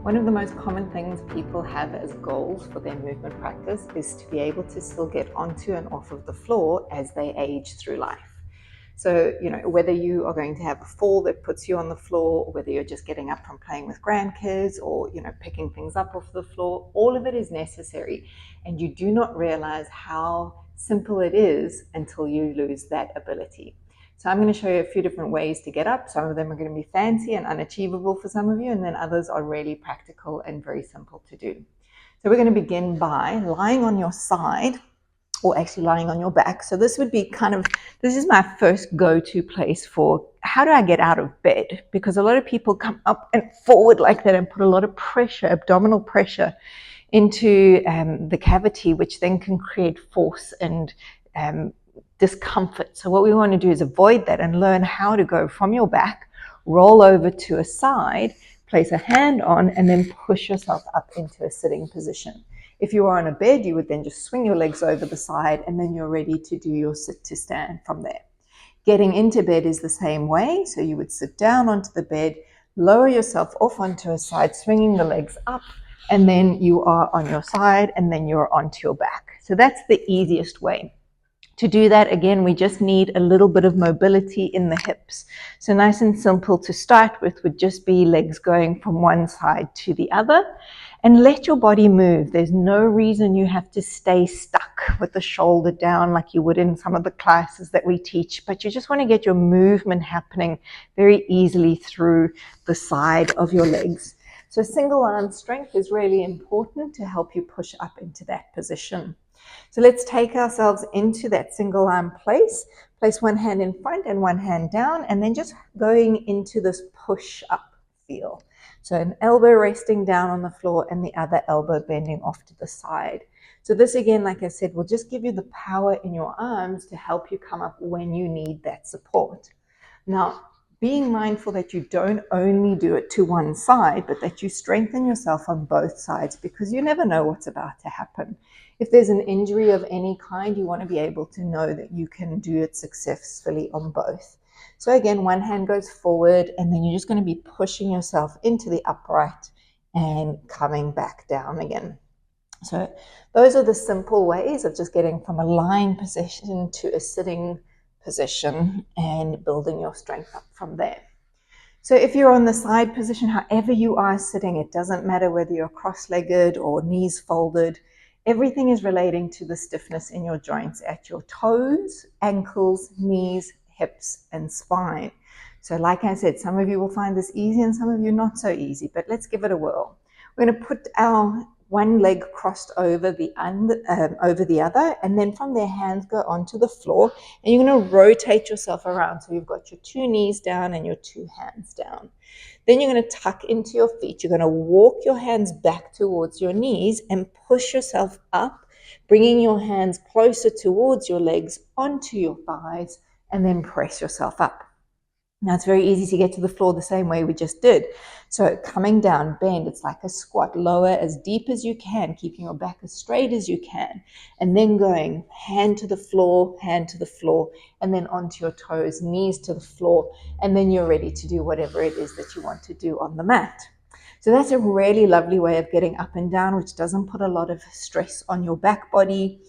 One of the most common things people have as goals for their movement practice is to be able to still get onto and off of the floor as they age through life. So, whether you are going to have a fall that puts you on the floor, or whether you're just getting up from playing with grandkids or, picking things up off the floor, all of it is necessary. And you do not realize how simple it is until you lose that ability. So I'm going to show you a few different ways to get up. Some of them are going to be fancy and unachievable for some of you, and then others are really practical and very simple to do. So we're going to begin by lying on your side, or actually lying on your back. So this would be this is my first go-to place for how do I get out of bed? Because a lot of people come up and forward like that and put a lot of pressure, abdominal pressure, into the cavity, which then can create force and discomfort. So what we want to do is avoid that and learn how to go from your back, roll over to a side, place a hand on, and then push yourself up into a sitting position. If you are on a bed, you would then just swing your legs over the side, and then you're ready to do your sit to stand from there. Getting into bed is the same way. So you would sit down onto the bed, lower yourself off onto a side, swinging the legs up, and then you are on your side, and then you're onto your back. So that's the easiest way. To do that, again, we just need a little bit of mobility in the hips. So nice and simple to start with would just be legs going from one side to the other, and let your body move. There's no reason you have to stay stuck with the shoulder down like you would in some of the classes that we teach, but you just want to get your movement happening very easily through the side of your legs. So single arm strength is really important to help you push up into that position. So let's take ourselves into that single arm place. Place one hand in front and one hand down, and then just going into this push up feel. So an elbow resting down on the floor and the other elbow bending off to the side. So this, again, like I said, will just give you the power in your arms to help you come up when you need that support. Now, being mindful that you don't only do it to one side, but that you strengthen yourself on both sides, because you never know what's about to happen. If there's an injury of any kind, you want to be able to know that you can do it successfully on both. So again, one hand goes forward, and then you're just going to be pushing yourself into the upright and coming back down again. So those are the simple ways of just getting from a lying position to a sitting position and building your strength up from there. So if you're on the side position, however you are sitting, it doesn't matter whether you're cross-legged or knees folded. Everything is relating to the stiffness in your joints at your toes, ankles, knees, hips, and spine. So like I said, some of you will find this easy and some of you not so easy, but let's give it a whirl. We're going to put our one leg crossed over the other, and then from there, hands go onto the floor, and you're going to rotate yourself around. So you've got your two knees down and your two hands down. Then you're going to tuck into your feet. You're going to walk your hands back towards your knees and push yourself up, bringing your hands closer towards your legs onto your thighs, and then press yourself up. Now, it's very easy to get to the floor the same way we just did. So coming down, bend, it's like a squat, lower as deep as you can, keeping your back as straight as you can, and then going hand to the floor, and then onto your toes, knees to the floor, and then you're ready to do whatever it is that you want to do on the mat. So that's a really lovely way of getting up and down, which doesn't put a lot of stress on your back body.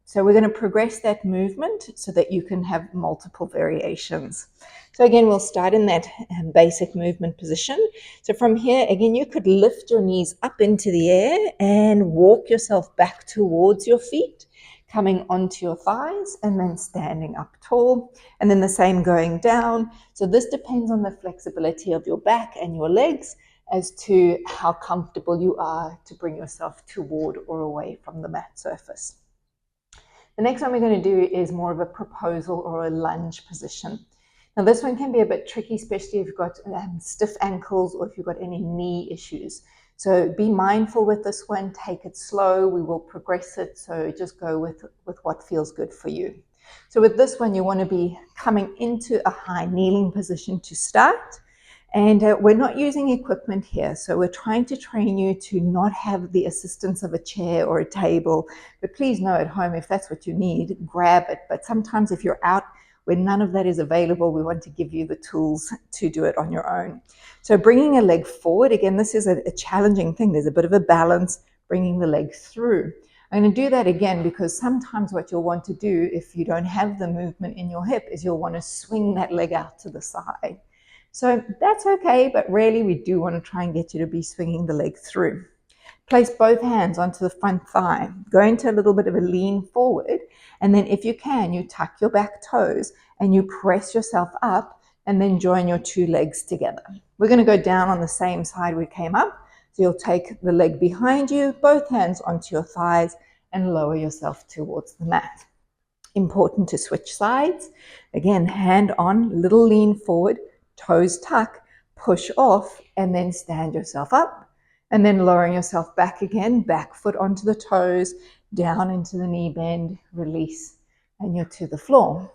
So we're going to progress that movement so that you can have multiple variations. So again, we'll start in that basic movement position. So from here, again, you could lift your knees up into the air and walk yourself back towards your feet, coming onto your thighs and then standing up tall. And then the same going down. So this depends on the flexibility of your back and your legs as to how comfortable you are to bring yourself toward or away from the mat surface. The next one we're going to do is more of a proposal or a lunge position. Now this one can be a bit tricky, especially if you've got stiff ankles or if you've got any knee issues. So be mindful with this one, take it slow, we will progress it, so just go with what feels good for you. So with this one, you want to be coming into a high kneeling position to start. And we're not using equipment here, so we're trying to train you to not have the assistance of a chair or a table. But please know at home, if that's what you need, grab it. But sometimes if you're out When none of that is available, we want to give you the tools to do it on your own. So bringing a leg forward, again, this is a challenging thing. There's a bit of a balance, bringing the leg through. I'm going to do that again because sometimes what you'll want to do if you don't have the movement in your hip is you'll want to swing that leg out to the side. So that's okay, but really we do want to try and get you to be swinging the leg through. Place both hands onto the front thigh. Go into a little bit of a lean forward, and then if you can, you tuck your back toes and you press yourself up and then join your two legs together. We're going to go down on the same side we came up. So you'll take the leg behind you, both hands onto your thighs, and lower yourself towards the mat. Important to switch sides. Again, hand on, little lean forward, toes tuck, push off, and then stand yourself up. And then lowering yourself back again, back foot onto the toes, down into the knee bend, release, and you're to the floor.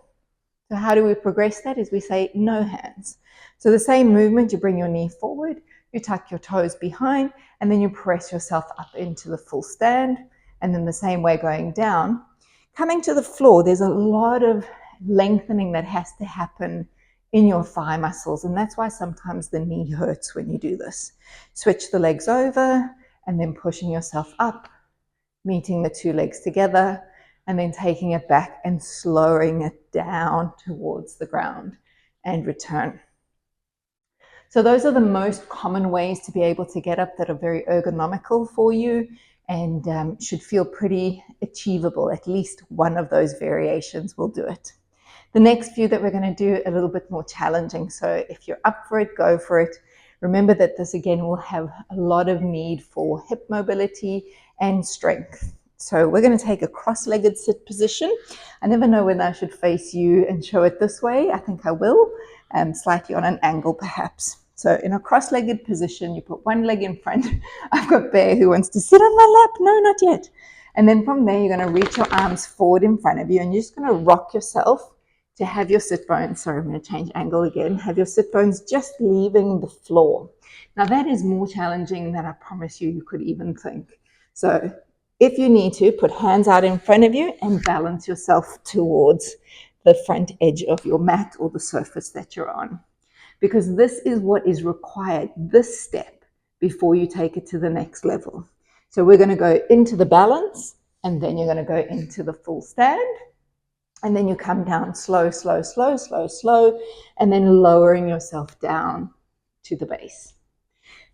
So how do we progress that? Is we say no hands. So the same movement, you bring your knee forward, you tuck your toes behind, and then you press yourself up into the full stand. And then the same way going down. Coming to the floor, there's a lot of lengthening that has to happen in your thigh muscles, and that's why sometimes the knee hurts when you do this. Switch the legs over and then pushing yourself up, meeting the two legs together, and then taking it back and slowing it down towards the ground and return. So those are the most common ways to be able to get up that are very ergonomical for you and should feel pretty achievable. At least one of those variations will do it. The next few that we're going to do a little bit more challenging. So if you're up for it, go for it. Remember that this again will have a lot of need for hip mobility and strength. So we're going to take a cross-legged sit position. I never know whether I should face you and show it this way. I think I will, slightly on an angle perhaps. So in a cross-legged position, you put one leg in front. I've got Bear who wants to sit on my lap. No, not yet. And then from there, you're going to reach your arms forward in front of you and you're just going to rock yourself to have your sit bones, sorry, I'm going to change angle again, have your sit bones just leaving the floor. Now that is more challenging than I promise you could even think. So if you need to, put hands out in front of you and balance yourself towards the front edge of your mat or the surface that you're on. Because this is what is required, this step, before you take it to the next level. So we're going to go into the balance and then you're going to go into the full stand. And then you come down slow, slow, slow, slow, slow, and then lowering yourself down to the base.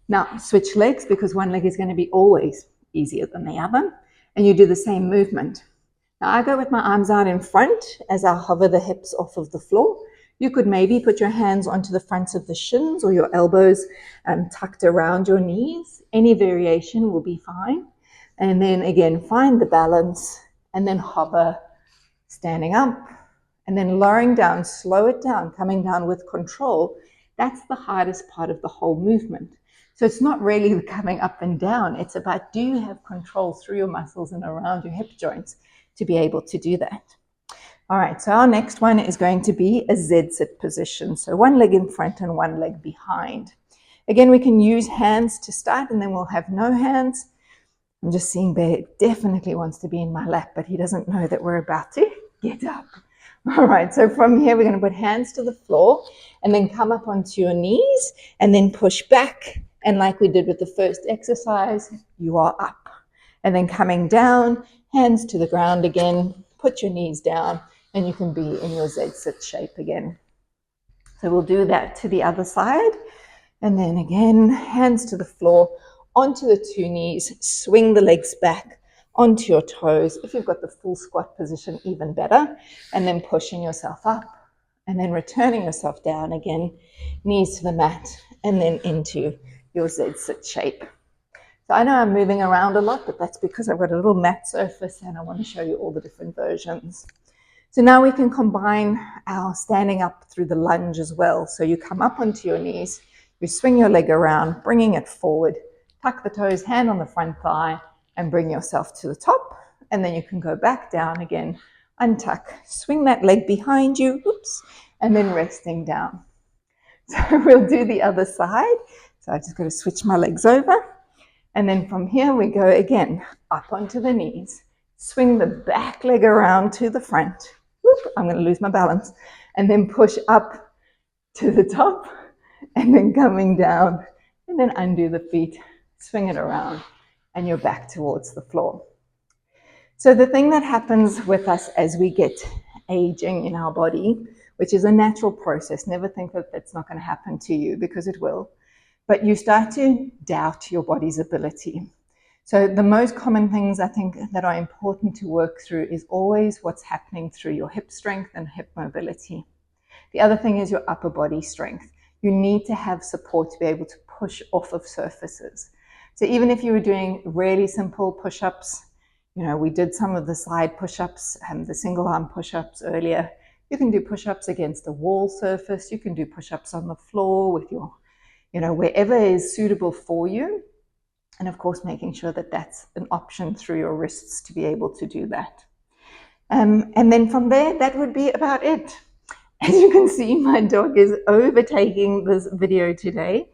Now, switch legs because one leg is going to be always easier than the other. And you do the same movement. Now, I go with my arms out in front as I hover the hips off of the floor. You could maybe put your hands onto the fronts of the shins or your elbows tucked around your knees. Any variation will be fine. And then again, find the balance and then hover, standing up and then lowering down, slow it down, coming down with control. That's the hardest part of the whole movement. So it's not really the coming up and down. It's about, do you have control through your muscles and around your hip joints to be able to do that? All right, so our next one is going to be a Z-sit position. So one leg in front and one leg behind. Again, we can use hands to start and then we'll have no hands. I'm just seeing Bear definitely wants to be in my lap, but he doesn't know that we're about to get up. All right, so from here, we're going to put hands to the floor and then come up onto your knees and then push back. And like we did with the first exercise, you are up. And then coming down, hands to the ground again, put your knees down, and you can be in your Z-sit shape again. So we'll do that to the other side. And then again, hands to the floor, onto the two knees, swing the legs back onto your toes. If you've got the full squat position, even better. And then pushing yourself up and then returning yourself down again, knees to the mat, and then into your Z-sit shape. So I know I'm moving around a lot, but that's because I've got a little mat surface and I want to show you all the different versions. So now we can combine our standing up through the lunge as well. So you come up onto your knees, you swing your leg around, bringing it forward, tuck the toes, hand on the front thigh, and bring yourself to the top. And then you can go back down again, untuck, swing that leg behind you, oops, and then resting down. So we'll do the other side. So I just got to switch my legs over. And then from here we go again, up onto the knees. Swing the back leg around to the front. Whoop, I'm going to lose my balance. and then push up to the top, and then coming down, and then undo the feet, swing it around, and you're back towards the floor. So the thing that happens with us as we get aging in our body, which is a natural process, never think that that's not going to happen to you, because it will, but you start to doubt your body's ability. So the most common things I think that are important to work through is always what's happening through your hip strength and hip mobility. The other thing is your upper body strength. You need to have support to be able to push off of surfaces. So even if you were doing really simple push-ups, we did some of the side push-ups and the single arm push-ups earlier. You can do push-ups against a wall surface. You can do push-ups on the floor with your, wherever is suitable for you. And of course, making sure that that's an option through your wrists to be able to do that. And then from there, that would be about it. As you can see, my dog is overtaking this video today,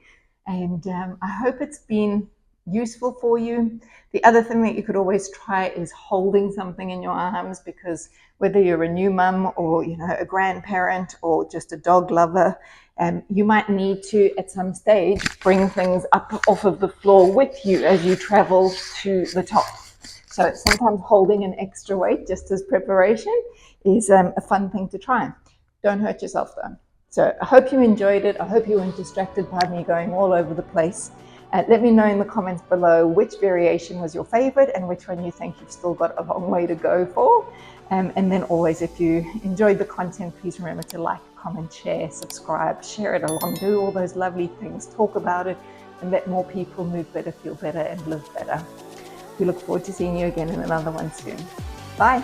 and I hope it's been useful for you. The other thing that you could always try is holding something in your arms, because whether you're a new mum or a grandparent or just a dog lover, you might need to at some stage bring things up off of the floor with you as you travel to the top. So sometimes holding an extra weight just as preparation is a fun thing to try. Don't hurt yourself though. So I hope you enjoyed it. I hope you weren't distracted by me going all over the place. Let me know in the comments below which variation was your favorite and which one you think you've still got a long way to go for. And then always, if you enjoyed the content, please remember to like, comment, share, subscribe, share it along, do all those lovely things, talk about it, and let more people move better, feel better, and live better. We look forward to seeing you again in another one soon. Bye.